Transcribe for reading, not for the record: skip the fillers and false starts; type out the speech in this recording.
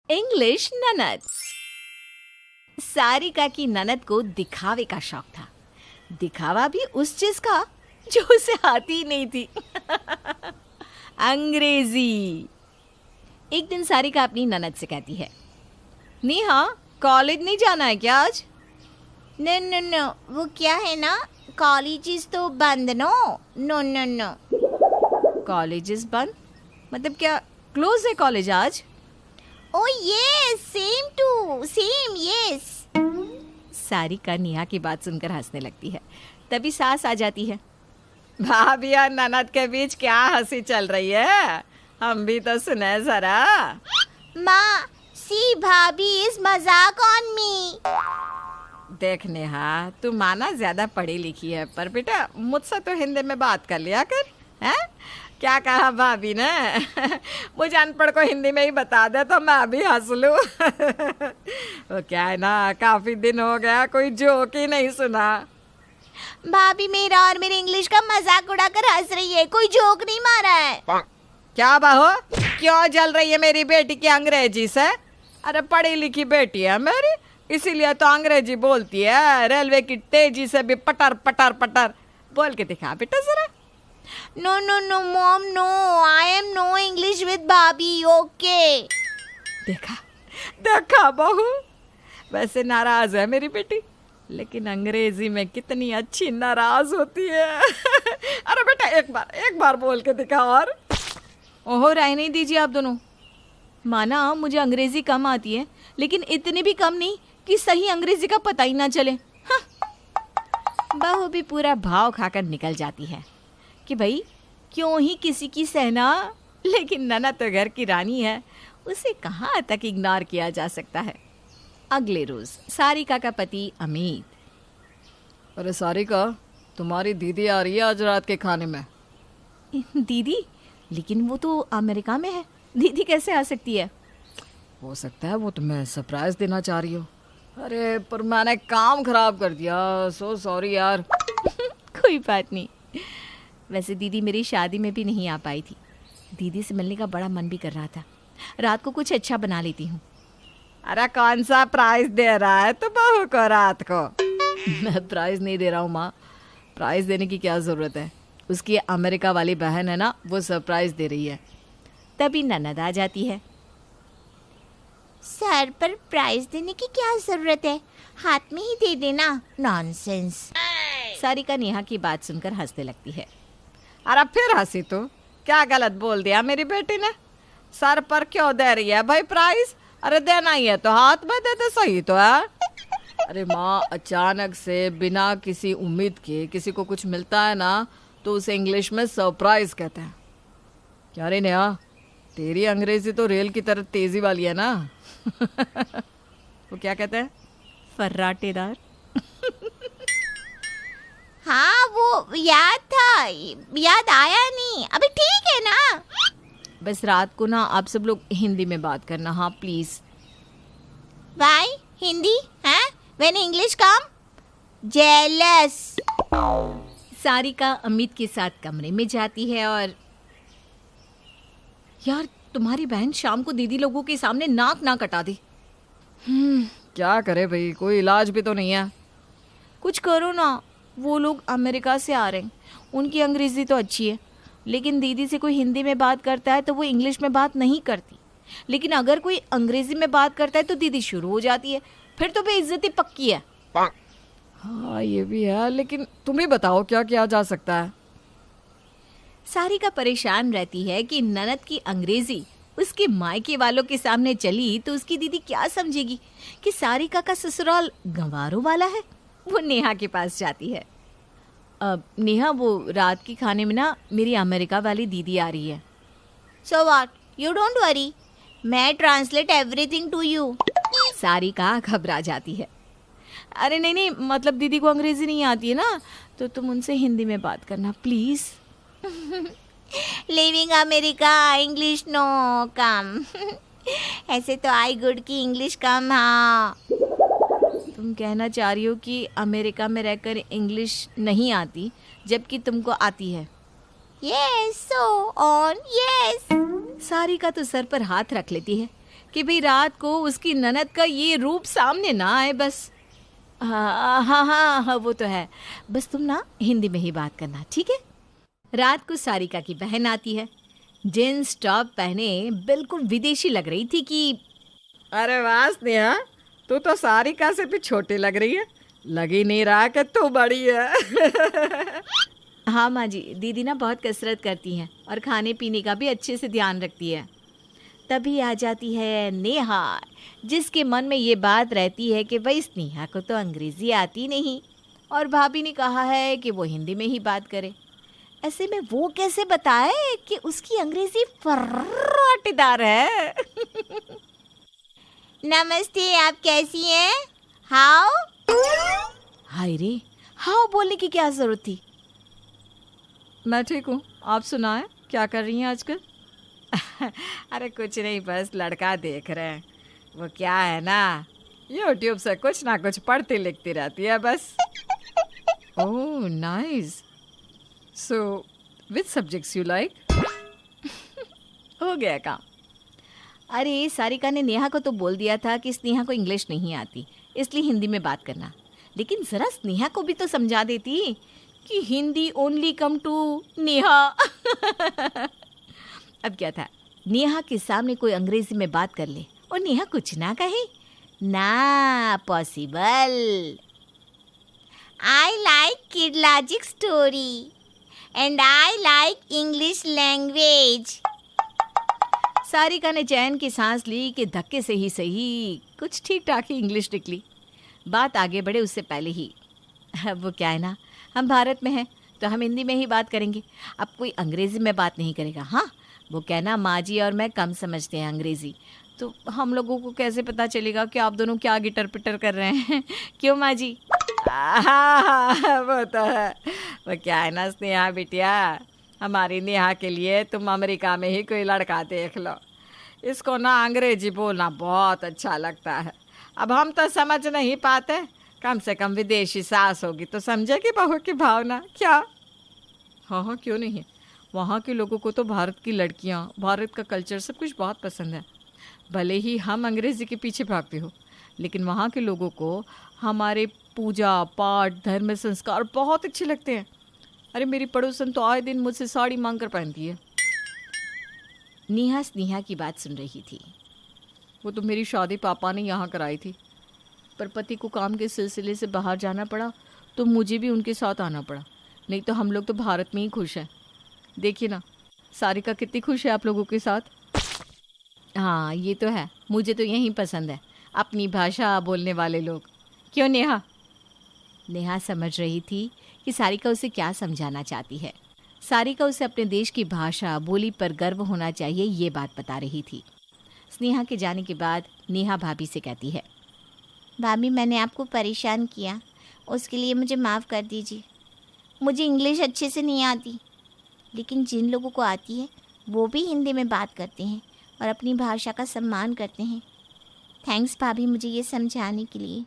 English ननद। सारिका की ननद को दिखावे का शौक था, दिखावा भी उस चीज का जो उसे आती ही नहीं थी। अंग्रेजी। एक दिन सारिका अपनी ननद से कहती है, नेहा कॉलेज नहीं जाना है क्या आज? नो नो नो, वो क्या है ना, कॉलेजेस तो बंद no no no no. Colleges बंद मतलब क्या क्लोज है कॉलेज आज? Oh yes, same to same, yes. Sarika Neha की बात सुनकर हंसने लगती है। तभी सास आ जाती है। भाभी और ननद के बीच क्या हंसी चल रही है, हम भी तो सुने जरा। माँ, सी भाभी इज मजाक ऑन मी। देख नेहा, तू माना ज्यादा पढ़ी लिखी है, पर बेटा मुझसे तो हिंदी में बात कर लिया कर, हैं? क्या कहा भाभी ने? मुझे अनपढ़ को हिंदी में ही बता दे तो मैं भी हंस लूं। वो क्या है ना, काफी दिन हो गया कोई जोक ही नहीं सुना। भाभी मेरा और मेरे इंग्लिश का मजाक उड़ाकर हंस रही है, कोई जोक नहीं मारा है। क्या बाहो, क्यों जल रही है मेरी बेटी की अंग्रेजी से? अरे पढ़ी लिखी बेटी है मेरी, इसीलिए तो अंग्रेजी बोलती है। रेलवे की तेजी से भी पटर पटर पटर बोल के दिखा बेटा जरा। No no no mom, no, I am no English with bhabhi, okay. देखा देखा बहू, वैसे नाराज है मेरी बेटी, लेकिन अंग्रेजी में कितनी अच्छी नाराज होती है। अरे बेटा एक बार बोल के दिखा। और ओहो, राय नहीं दीजिए आप दोनों। माना मुझे अंग्रेजी कम आती है, लेकिन इतनी भी कम नहीं कि सही अंग्रेजी का पता ही ना चले। हाँ। बहू भी पूरा भाव खाकर निकल जाती है कि भाई क्यों ही किसी की सहना, लेकिन ननद तो घर की रानी है, उसे कहाँ तक इग्नोर किया जा सकता है। अगले रोज सारिका का पति अमित। अरे सारिका, तुम्हारी दीदी आ रही है आज रात के खाने में। दीदी? लेकिन वो तो अमेरिका में है, दीदी कैसे आ सकती है? हो सकता है वो तुम्हें सरप्राइज देना चाह रही हो। अरे पर मैंने काम खराब कर दिया, सो सॉरी यार। कोई बात नहीं। वैसे दीदी मेरी शादी में भी नहीं आ पाई थी, दीदी से मिलने का बड़ा मन भी कर रहा था। रात को कुछ अच्छा बना लेती हूँ। अरे कौन सा प्राइज दे रहा है तो बहू को रात को? मैं प्राइज नहीं दे रहा हूँ माँ, प्राइज देने की क्या ज़रूरत है, उसकी अमेरिका वाली बहन है ना, वो सरप्राइज दे रही है। तभी ननद आ जाती है। सर पर प्राइज देने की क्या जरूरत है, हाथ में ही दे देना, नॉनसेंस। सारिका नेहा की बात सुनकर हंसने लगती है। अरे फिर हंसी तू, क्या गलत बोल दिया मेरी बेटी ने? सर पर क्यों दे रही है भाई प्राइज? अरे देना ही है तो हाथ में दे दे, सही तो है। अरे माँ, अचानक से बिना किसी उम्मीद के किसी को कुछ मिलता है ना, तो उसे इंग्लिश में सरप्राइज कहते हैं। क्या रे नेहा, तेरी अंग्रेजी तो रेल की तरह तेजी वाली है ना। वो क्या कहते हैं, फर्राटेदार। हाँ वो याद था, याद आया नहीं, अभी ठीक है ना। बस रात को ना आप सब लोग हिंदी में बात करना, हाँ प्लीज। वाई हिंदी है, when English come? Jealous. Sarika Amit के साथ कमरे में जाती है और यार तुम्हारी बहन शाम को दीदी लोगों के सामने नाक ना कटा दी। क्या करे भाई, कोई इलाज भी तो नहीं है। कुछ करो ना, वो लोग अमेरिका से आ रहे हैं, उनकी अंग्रेजी तो अच्छी है, लेकिन दीदी से कोई हिंदी में बात करता है तो वो इंग्लिश में बात नहीं करती, लेकिन अगर कोई अंग्रेजी में बात करता है तो दीदी शुरू हो जाती है, फिर तो बेइज्जती पक्की है। हाँ ये भी है, लेकिन तुम ही बताओ क्या किया जा सकता है। सारिका परेशान रहती है कि ननद की अंग्रेजी उसके मायके वालों के सामने चली तो उसकी दीदी क्या समझेगी कि सारिका का ससुराल गंवारों वाला है। वो नेहा के पास जाती है। अब नेहा, वो रात के खाने में ना मेरी अमेरिका वाली दीदी आ रही है। So what, you don't worry, मैं translate everything to you. Sarika घबरा जाती है। अरे नहीं नहीं, मतलब दीदी को अंग्रेजी नहीं आती है ना, तो तुम उनसे हिंदी में बात करना please. Living America, English no come. ऐसे तो आई गुड की इंग्लिश कम। हाँ, तुम कहना चाह रही हो कि अमेरिका में रहकर इंग्लिश नहीं आती जबकि तुमको आती है? Yes, so on, yes. Sarika तो सर पर हाथ रख लेती है। कि भाई रात को उसकी ननद का ये रूप सामने ना आए बस। हाँ हाँ हाँ हाँ, वो तो है। बस तुम ना हिंदी में ही बात करना, ठीक है? रात को सारिका की बहन आती है, जींस टॉप पहने बिल्कुल विदेशी लग रही थी कि अरे वाह स्नेहा, तू तो सारिका से भी छोटी लग रही है, लग ही नहीं रहा कि तू बड़ी है। हाँ माँ जी, दीदी ना बहुत कसरत करती हैं और खाने पीने का भी अच्छे से ध्यान रखती है। तभी आ जाती है नेहा, जिसके मन में ये बात रहती है कि भाई स्नेहा को तो अंग्रेज़ी आती नहीं और भाभी ने कहा है कि वो हिंदी में ही बात करे। ऐसे में वो कैसे बताए कि उसकी अंग्रेज़ी फर्राटेदार है। नमस्ते, आप कैसी हैं? हाउ? हाय रे, हाउ बोलने की क्या ज़रूरत थी? मैं ठीक हूँ, आप सुनाएं, क्या कर रही हैं आजकल? अरे कुछ नहीं, बस लड़का देख रहे हैं। वो क्या है ना, यूट्यूब से कुछ ना कुछ पढ़ती लिखती रहती है बस। Oh nice, so which subjects you like? हो गया काम। अरे सारिका ने नेहा को तो बोल दिया था कि स्नेहा को इंग्लिश नहीं आती, इसलिए हिंदी में बात करना। लेकिन ज़रा स्नेहा को भी तो समझा देती कि Hindi only come to Neha. अब क्या था, नेहा के सामने कोई अंग्रेजी में बात कर ले और नेहा कुछ ना कहे ना, possible. I like Kirlagic story and I like English language. Sarika ने चैन की सांस ली कि धक्के से ही सही कुछ ठीक ठाक ही इंग्लिश निकली। बात आगे बढ़े उससे पहले ही, वो क्या है ना, हम भारत में हैं तो हम हिंदी में ही बात करेंगे, अब कोई अंग्रेज़ी में बात नहीं करेगा। हाँ, वो कहना माँ जी और मैं कम समझते हैं अंग्रेज़ी, तो हम लोगों को कैसे पता चलेगा कि आप दोनों क्या गिटर पिटर कर रहे हैं? क्यों माँ जी? हाँ, वो तो है। वो क्या है ना स्नेहा बिटिया, हमारी नेहा के लिए तुम अमेरिका में ही कोई लड़का देख लो, इसको ना अंग्रेजी बोलना बहुत अच्छा लगता है। अब हम तो समझ नहीं पाते, कम से कम विदेशी सास होगी तो समझेगी बहू की भावना, क्या? हाँ हाँ, क्यों नहीं, वहाँ के लोगों को तो भारत की लड़कियाँ, भारत का कल्चर सब कुछ बहुत पसंद है। भले ही हम अंग्रेज़ी के पीछे भागते हो, लेकिन वहाँ के लोगों को हमारे पूजा पाठ धर्म संस्कार बहुत अच्छे लगते हैं। अरे मेरी पड़ोसन तो आए दिन मुझसे साड़ी मांग कर पहनती है। नेहा स्नेहा की बात सुन रही थी। वो तो मेरी शादी पापा ने यहाँ कराई थी, पर पति को काम के सिलसिले से बाहर जाना पड़ा तो मुझे भी उनके साथ आना पड़ा, नहीं तो हम लोग तो भारत में ही खुश हैं। देखिए ना, सारिका कितनी खुश है आप लोगों के साथ। हाँ ये तो है, मुझे तो यही पसंद है, अपनी भाषा बोलने वाले लोग। क्यों नेहा? नेहा समझ रही थी कि सारिका उसे क्या समझाना चाहती है। सारिका उसे अपने देश की भाषा बोली पर गर्व होना चाहिए ये बात बता रही थी। स्नेहा के जाने के बाद नेहा भाभी से कहती है, भाभी मैंने आपको परेशान किया, उसके लिए मुझे माफ़ कर दीजिए। मुझे इंग्लिश अच्छे से नहीं आती, लेकिन जिन लोगों को आती है वो भी हिंदी में बात करते हैं और अपनी भाषा का सम्मान करते हैं। थैंक्स भाभी मुझे ये समझाने के लिए।